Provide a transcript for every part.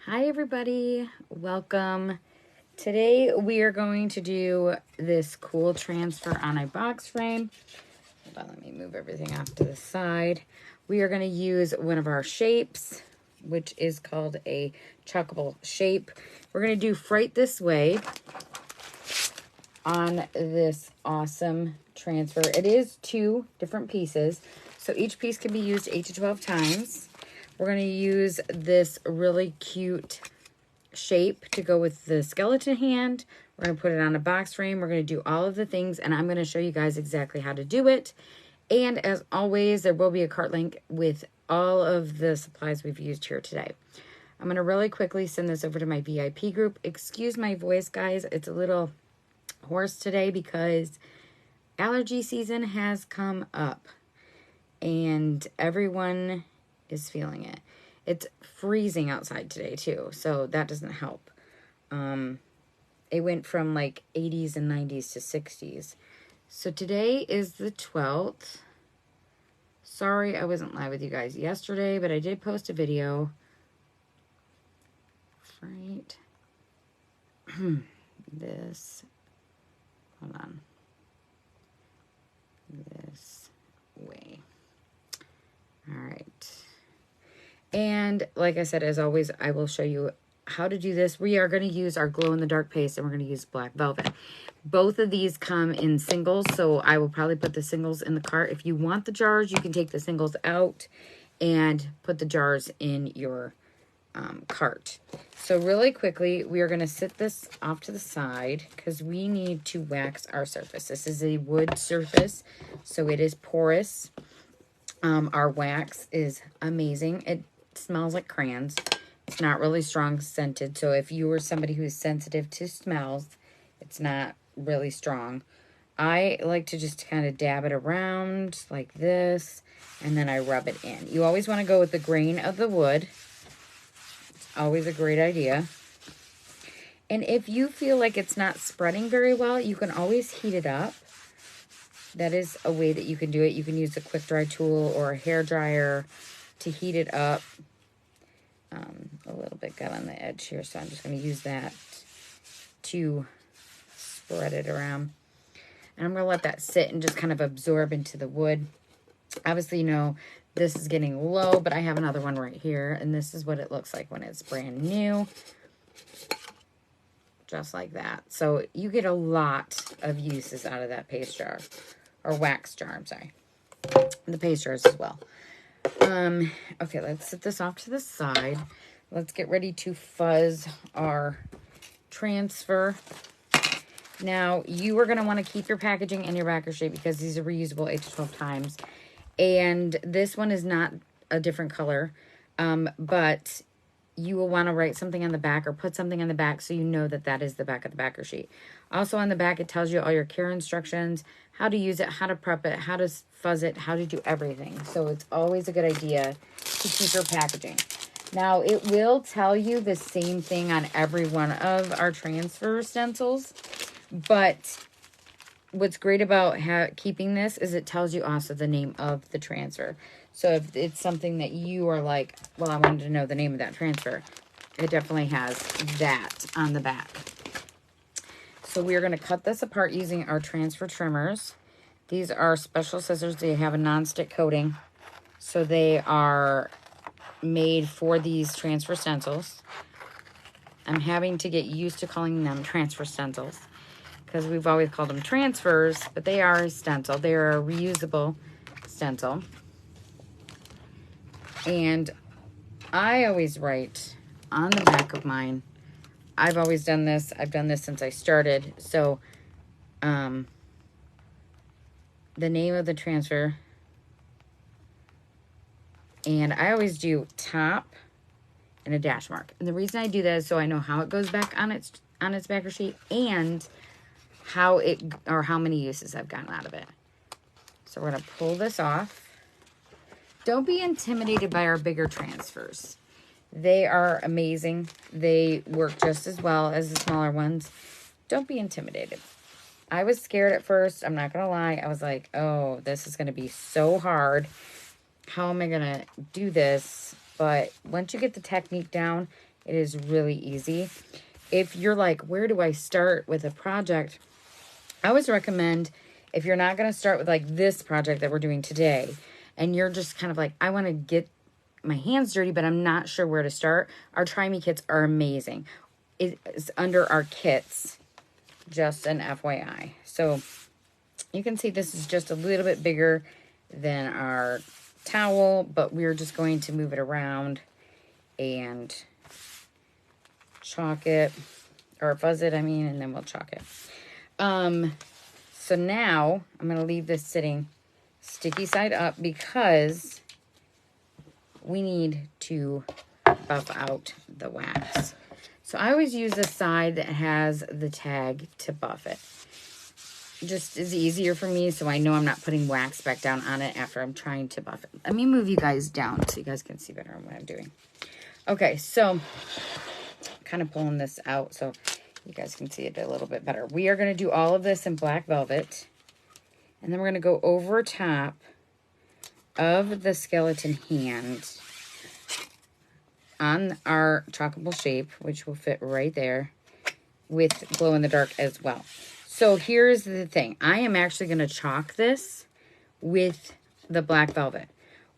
Hi everybody, welcome. Today we are going to do this cool transfer on a box frame. Hold on, let me move everything off to the side. We are going to use one of our shapes, which is called a chuckable shape. We're going to do Fright This Way on this awesome transfer. It is 2 different pieces, so each piece can be used 8 to 12 times. We're going to use this really cute shape to go with the skeleton hand. We're going to put it on a box frame. We're going to do all of the things, and I'm going to show you guys exactly how to do it. And as always, there will be a cart link with all of the supplies we've used here today. I'm going to really quickly send this over to my VIP group. Excuse my voice, guys. It's a little hoarse today because allergy season has come up and everyone is feeling it. It's freezing outside today too, so that doesn't help. It went from like 80s and 90s to 60s. So today is the 12th. Sorry I wasn't live with you guys yesterday, but I did post a video. Right. This. Hold on. This way. All right. And like I said, as always, I will show you how to do this. We are going to use our glow-in-the-dark paste, and we're going to use black velvet. Both of these come in singles, so I will probably put the singles in the cart. If you want the jars, you can take the singles out and put the jars in your cart. So really quickly, we are going to sit this off to the side because we need to wax our surface. This is a wood surface, so it is porous. Our wax is amazing. It smells like crayons. It's not really strong scented, so if you are somebody who is sensitive to smells, it's not really strong. I like to just kind of dab it around like this, and then I rub it in. You always want to go with the grain of the wood. It's always a great idea. And if you feel like it's not spreading very well, you can always heat it up. That is a way that you can do it. You can use a quick dry tool or a hair dryer to heat it up. A little bit got on the edge here, so I'm just going to use that to spread it around. And I'm going to let that sit and just kind of absorb into the wood. Obviously, you know, this is getting low, but I have another one right here, and this is what it looks like when it's brand new. Just like that. So you get a lot of uses out of that paste jar, or wax jar, I'm sorry. The paste jars as well. Okay, let's set this off to the side. Let's get ready to fuzz our transfer. Now, you are going to want to keep your packaging in your backer shape because these are reusable 8 to 12 times. And this one is not a different color, but you will want to write something on the back or put something on the back so you know that that is the back of the backer sheet. Also on the back, it tells you all your care instructions, how to use it, how to prep it, how to fuzz it, how to do everything. So it's always a good idea to keep your packaging. Now, it will tell you the same thing on every one of our transfer stencils, but what's great about keeping this is it tells you also the name of the transfer. So if it's something that you are like, well, I wanted to know the name of that transfer, it definitely has that on the back. So we're going to cut this apart using our transfer trimmers. These are special scissors. They have a non-stick coating. So they are made for these transfer stencils. I'm having to get used to calling them transfer stencils because we've always called them transfers, but they are a stencil. They are a reusable stencil. And I always write on the back of mine, I've always done this. I've done this since I started. So, the name of the transfer. And I always do top and a dash mark. And the reason I do that is so I know how it goes back on its backer sheet and how many uses I've gotten out of it. So we're going to pull this off. Don't be intimidated by our bigger transfers. They are amazing. They work just as well as the smaller ones. Don't be intimidated. I was scared at first. I'm not going to lie. I was like, oh, this is going to be so hard. How am I going to do this? But once you get the technique down, It is really easy. If you're like, where do I start with a project? I always recommend, if you're not going to start with like this project that we're doing today, and you're just kind of like, I want to get my hands dirty, but I'm not sure where to start. Our Try Me kits are amazing. It's under our kits, just an FYI. So you can see this is just a little bit bigger than our towel, but we're just going to move it around and chalk it, or fuzz it, I mean, and then we'll chalk it. So now I'm going to leave this sitting sticky side up because we need to buff out the wax. So I always use the side that has the tag to buff it. Just is easier for me, so I know I'm not putting wax back down on it after I'm trying to buff it. Let me move you guys down so you guys can see better what I'm doing. Okay, so kind of pulling this out so you guys can see it a little bit better. We are going to do all of this in black velvet, and then we're going to go over top of the skeleton hand on our chalkable shape, which will fit right there, with glow in the dark as well. So here's the thing. I am actually going to chalk this with the black velvet.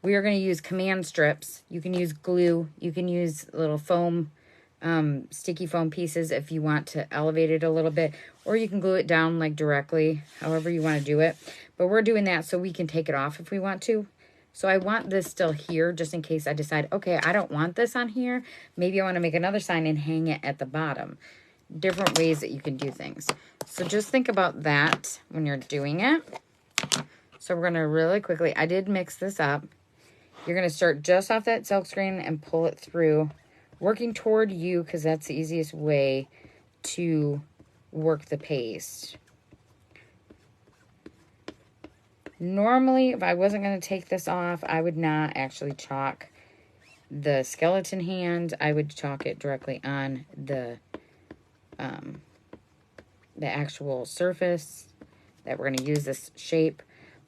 We are going to use command strips. You can use glue. You can use little foam, sticky foam pieces if you want to elevate it a little bit. Or you can glue it down like directly, however you want to do it. But we're doing that so we can take it off if we want to. So I want this still here just in case I decide, okay, I don't want this on here. Maybe I want to make another sign and hang it at the bottom. Different ways that you can do things. So just think about that when you're doing it. So we're going to really quickly, I did mix this up. You're going to start just off that silk screen and pull it through, working toward you because that's the easiest way to work the paste. Normally, if I wasn't going to take this off, I would not actually chalk the skeleton hand. I would chalk it directly on the actual surface that we're going to use this shape.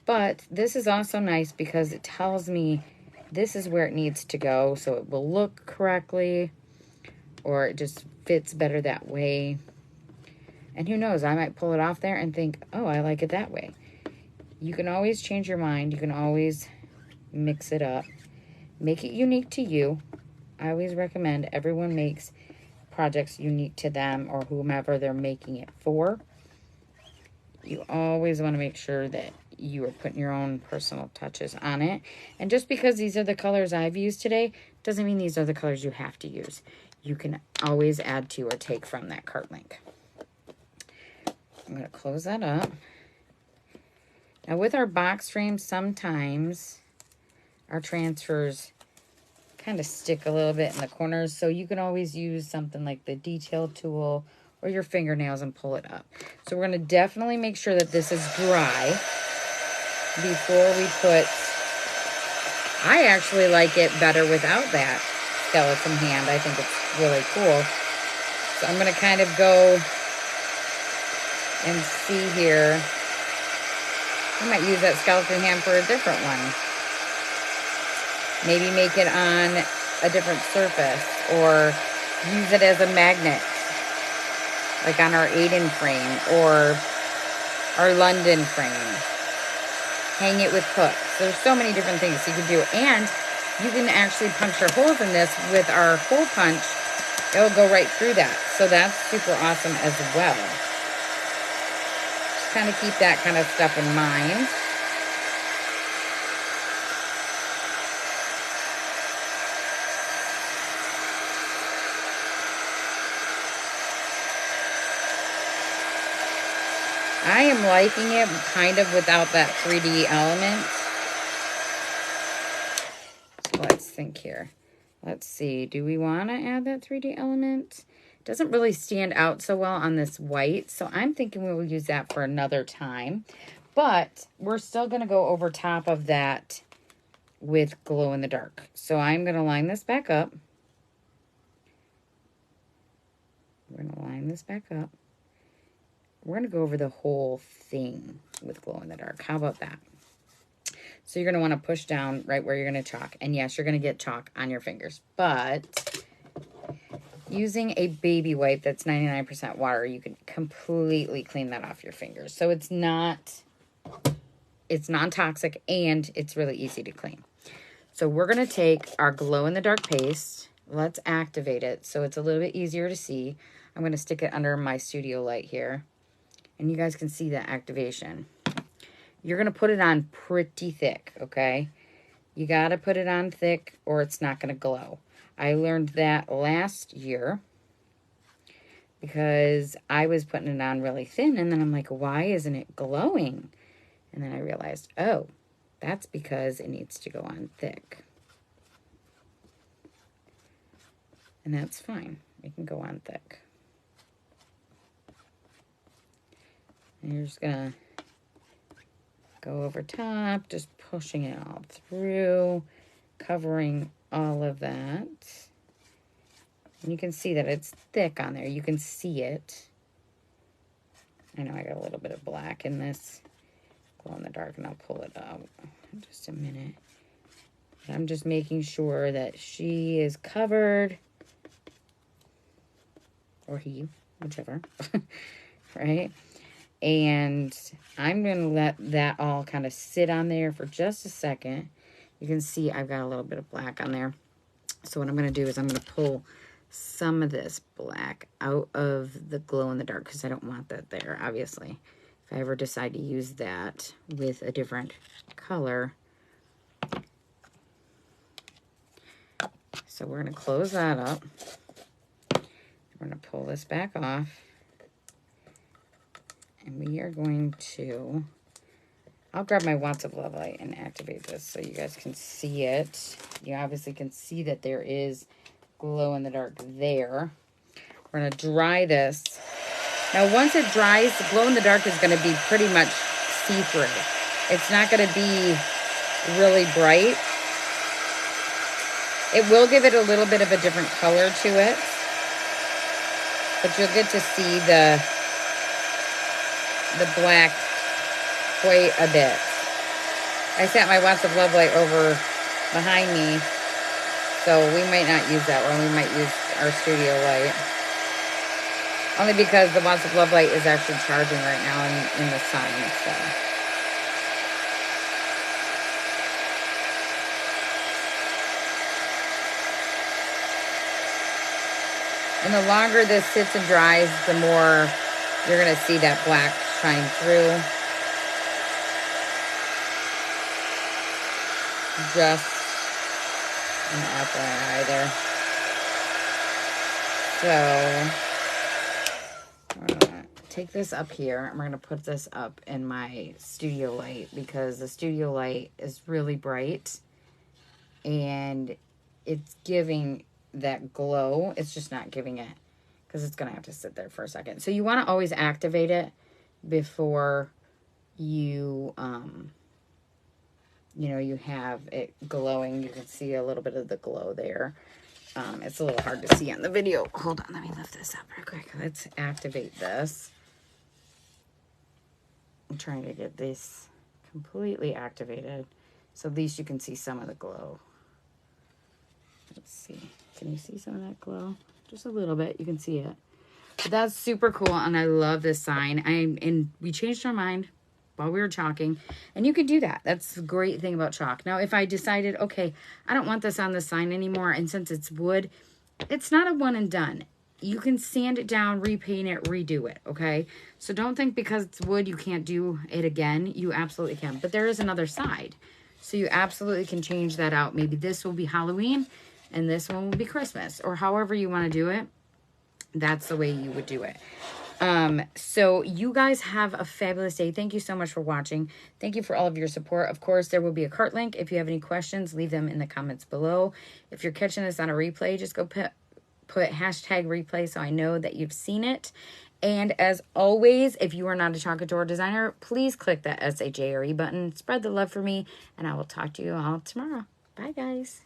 But this is also nice because it tells me this is where it needs to go, so it will look correctly, or it just fits better that way. And who knows, I might pull it off there and think, oh, I like it that way. You can always change your mind. You can always mix it up. Make it unique to you. I always recommend everyone makes projects unique to them or whomever they're making it for. You always want to make sure that you are putting your own personal touches on it. And just because these are the colors I've used today, doesn't mean these are the colors you have to use. You can always add to or take from that cart link. I'm going to close that up. Now with our box frame, sometimes our transfers kind of stick a little bit in the corners, so you can always use something like the detail tool or your fingernails and pull it up. So we're going to definitely make sure that this is dry before we put, I actually like it better without that skeleton hand. I think it's really cool. So I'm going to kind of go and see here. I might use that skeleton hand for a different one. Maybe make it on a different surface or use it as a magnet, like on our Aiden frame or our London frame. Hang it with hooks. There's so many different things you can do. And you can actually puncture holes in this with our hole punch. It'll go right through that. So that's super awesome as well. Just kind of keep that kind of stuff in mind. I am liking it kind of without that 3D element. So let's think here. Let's see. Do we want to add that 3D element? It doesn't really stand out so well on this white, so I'm thinking we will use that for another time. But we're still going to go over top of that with glow in the dark. So I'm going to line this back up. We're going to line this back up. We're going to go over the whole thing with glow in the dark. How about that? So you're going to want to push down right where you're going to chalk. And yes, you're going to get chalk on your fingers. But Using a baby wipe that's 99% water, you can completely clean that off your fingers. So it's non-toxic, and it's really easy to clean. So we're going to take our glow-in-the-dark paste. Let's activate it so it's a little bit easier to see. I'm going to stick it under my studio light here, and you guys can see that activation. You're going to put it on pretty thick, okay? You got to put it on thick or it's not going to glow. I learned that last year because I was putting it on really thin, and then I'm like, why isn't it glowing? And then I realized, oh, that's because it needs to go on thick. And that's fine. It can go on thick. And you're just going to go over top, just pushing it all through, covering all of that. And you can see that it's thick on there. You can see it. I know I got a little bit of black in this glow in the dark, and I'll pull it out in just a minute. But I'm just making sure that she is covered, or he, whichever, right? And I'm going to let that all kind of sit on there for just a second. You can see I've got a little bit of black on there. So what I'm going to do is I'm going to pull some of this black out of the glow in the dark because I don't want that there, obviously. If I ever decide to use that with a different color. So we're going to close that up. We're going to pull this back off. And we are going to, I'll grab my Watts of Love Light and activate this so you guys can see it. You obviously can see that there is glow in the dark there. We're going to dry this. Now, once it dries, the glow in the dark is going to be pretty much see-through. It's not going to be really bright. It will give it a little bit of a different color to it. But you'll get to see the black quite a bit. I set my Watts of Love Light over behind me, so we might not use that one. We might use our studio light. Only because the Watts of Love Light is actually charging right now in the sun. So. And the longer this sits and dries, the more you're going to see that black shine through. Just an FYI there. So, we're going to take this up here, and we're going to put this up in my studio light because the studio light is really bright and it's giving that glow. It's just not giving it because it's going to have to sit there for a second. So you want to always activate it before you, you have it glowing. You can see a little bit of the glow there. It's a little hard to see on the video. Hold on, let me lift this up real quick. Let's activate this. I'm trying to get this completely activated so at least you can see some of the glow. Let's see. Can you see some of that glow? Just a little bit. You can see it. But that's super cool, and I love this sign. And we changed our mind while we were chalking, and you can do that. That's the great thing about chalk. Now, if I decided, okay, I don't want this on the sign anymore, and since it's wood, it's not a one and done. You can sand it down, repaint it, redo it, okay? So don't think because it's wood you can't do it again. You absolutely can. But there is another side. So you absolutely can change that out. Maybe this will be Halloween, and this one will be Christmas, or however you want to do it. That's the way you would do it. So you guys have a fabulous day. Thank you so much for watching. Thank you for all of your support. Of course, there will be a cart link. If you have any questions, leave them in the comments below. If you're catching this on a replay, just go put hashtag replay so I know that you've seen it. And as always, if you are not a chalk couture designer, please click that SHARE button. Spread the love for me, and I will talk to you all tomorrow. Bye, guys.